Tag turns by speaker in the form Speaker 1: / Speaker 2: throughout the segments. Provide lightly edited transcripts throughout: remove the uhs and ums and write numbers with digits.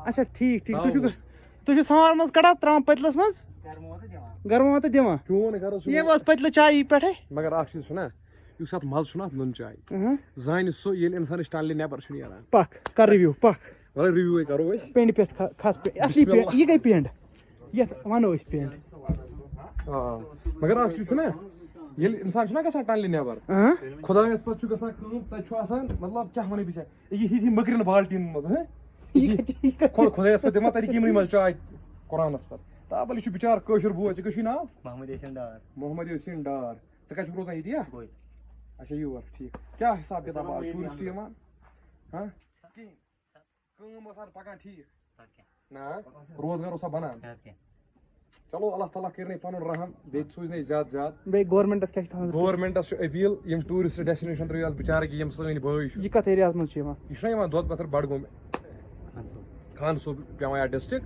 Speaker 1: اچھا ٹھیک تُہۍ سوار منٛز کڑان تراوان پٔتلَس منٛز گرماوان تہٕ دِوان
Speaker 2: چون غرض
Speaker 1: یہِ اوس پٔتلہٕ چایی پٮ۪ٹھے
Speaker 2: مگر اکھ چیٖز چھُنا یُس اَتھ مَزٕ چھُنہ نُن چاے زانہِ سُہ ییٚلہِ اِنسان أسۍ ٹنلہِ نٮ۪بر چھُ نیران
Speaker 1: پکھ کر رِوِو پکھ
Speaker 2: وَلہٕ رِوِوٕے کرو أسۍ
Speaker 1: پینڈِ پٮ۪ٹھ کھس اصلی پینڈ یہِ گٔے پینڈ یتھ وَنو أسۍ پینڈ
Speaker 2: آ مگر اکھ چیٖز چھُنا ییٚلہِ اِنسان چھُنہ گژھان ٹنلہِ نٮ۪بر خۄدایَس پتہٕ چھُ گژھان کٲم تَتہِ چھُ آسان مطلب کیاہ وَنہٕ بہٕ ژےٚ یِتھی مٔکرٮ۪ن بالٹیٖن منٛز خۄدایَس پتہٕ دِوان تَتہِ یِمنٕے منٛز چاے قۄرانَس پتہٕ تابل یہِ چھُ بِچار کٲشُر بوے ژےٚ کیٛاہ چھُے ناو محمد یاسیٖن ڈار ژٕ کَتہِ چھُکھ روزان ییٚتی اچھا یور ٹھیٖک کیٛاہ حِساب کِتاب آز ٹوٗرِسٹ یِوان کٲم ٲس پکان ٹھیٖک نہ روزگار اوسا بنان چلو اللہ تعالیٰ کٔرِنَے پَنُن رحم بیٚیہِ سوٗزنَے زیادٕ زیادٕ
Speaker 1: بیٚیہِ گورمنٹس کیٛاہ چھُ تھاوُن
Speaker 2: گورمنٹس چھُ أپیٖل یِم ٹوٗرِسٹ ڈیسٹِنیشن ترٲیِو اَتھ بِچارٕکۍ یِم سٲنۍ بٲے چھِ
Speaker 1: یہِ کتھ ایریاہس منٛز چھُ یِوان
Speaker 2: یہِ چھُنہ یِوان دۄد پتھر بڈگوم خان صوب پیوان یتھ ڈسٹرک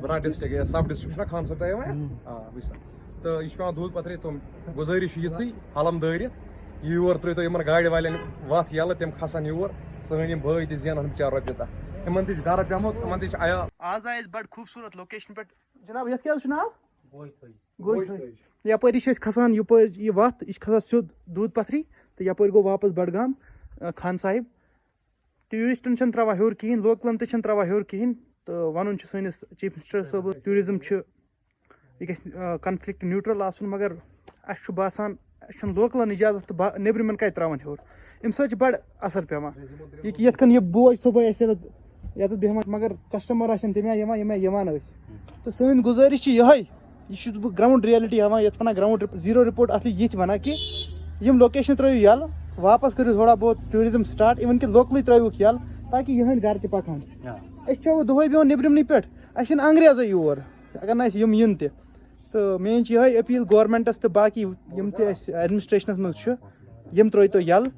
Speaker 2: بنان ڈسٹرک سب ڈسٹرک چھُنہ خان صوب تام یِوان بٕے سا تہٕ یہِ چھُ پیوان دوٗد پتھرے تِم گُزٲرِش چھِ یِژٕے علم دٲرِتھ یور ترٲیتو یِمن گاڑِ والٮ۪ن وتھ یَلہٕ تِم کھسن یور سٲنۍ یِم بٲے تہِ زینن بِچار رۄپیہِ دہ یِمن تہِ چھُ گرٕ پیومُت یِمن تہِ چھُ عیال
Speaker 1: آز آیہِ أسۍ بڑٕ خوٗبصوٗرت لوکیشن پٮ۪ٹھ جناب یتھ کیٛاہ حظ چھُ ناو یپٲری چھِ أسۍ کھسان یپٲرۍ یہِ وتھ یہِ چھِ کھسان سیوٚد دوٗد پتھری تہٕ یپٲرۍ گوٚو واپس بڈگام خان صاحب ٹیوٗرِسٹن چھِنہٕ تراوان ہیوٚر کِہینۍ لوکلن تہِ چھِنہٕ تراوان ہیوٚر کِہینۍ تہٕ ونُن چھُ سٲنِس چیف منسٹر صٲبس ٹوٗرِزم چھُ یہِ گژھِ کنفلکٹ نیوٗٹرل آسُن مگر اسہِ چھُ باسان اسہِ چھُنہٕ لوکلن اِجازت تہٕ نیبرِمٮ۪ن کتہِ تراون ہیوٚر اَمہِ سۭتۍ چھُ بڑٕ اثر پیوان یِتھ کٔنۍ یہِ بوے صبحٲے اَسہِ ییٚتٮ۪تھ بیٚہوان مگر کسٹمر آسن تَمہِ آیہِ یِوان ییٚمہِ آیہِ یِوان ٲسۍ تہٕ سٲنۍ گُزٲرِش چھِ یِہے یہِ چھُس بہٕ گراوُنٛڈ رِیلٹی ہاوان یَتھ وَنان گراوُنٛڈ زیٖرو رِپورٹ اَصلی یِتھ وَنان کہِ یِم لوکیشنہٕ ترٲیِو یَلہٕ واپس کٔرِو تھوڑا بہت ٹوٗرِزم سٹاٹ اِوٕن کہِ لوکلٕے ترٲیوُکھ یَلہٕ تاکہِ یِہٕنٛدۍ گرٕ تہِ پکان أسۍ چھِ دۄہے بیٚہوان نیبرِمنٕے پٮ۪ٹھ اَسہِ چھِنہٕ انگریزے یور اگر نہٕ اَسہِ یِم یِن تہِ تہٕ میٲنۍ چھِ یِہے أپیٖل گورمینٹس تہٕ باقٕے یِم تہِ اَسہِ ایڈمِنسٹریشنس منٛز چھُ یِم ترٲیتو یَلہٕ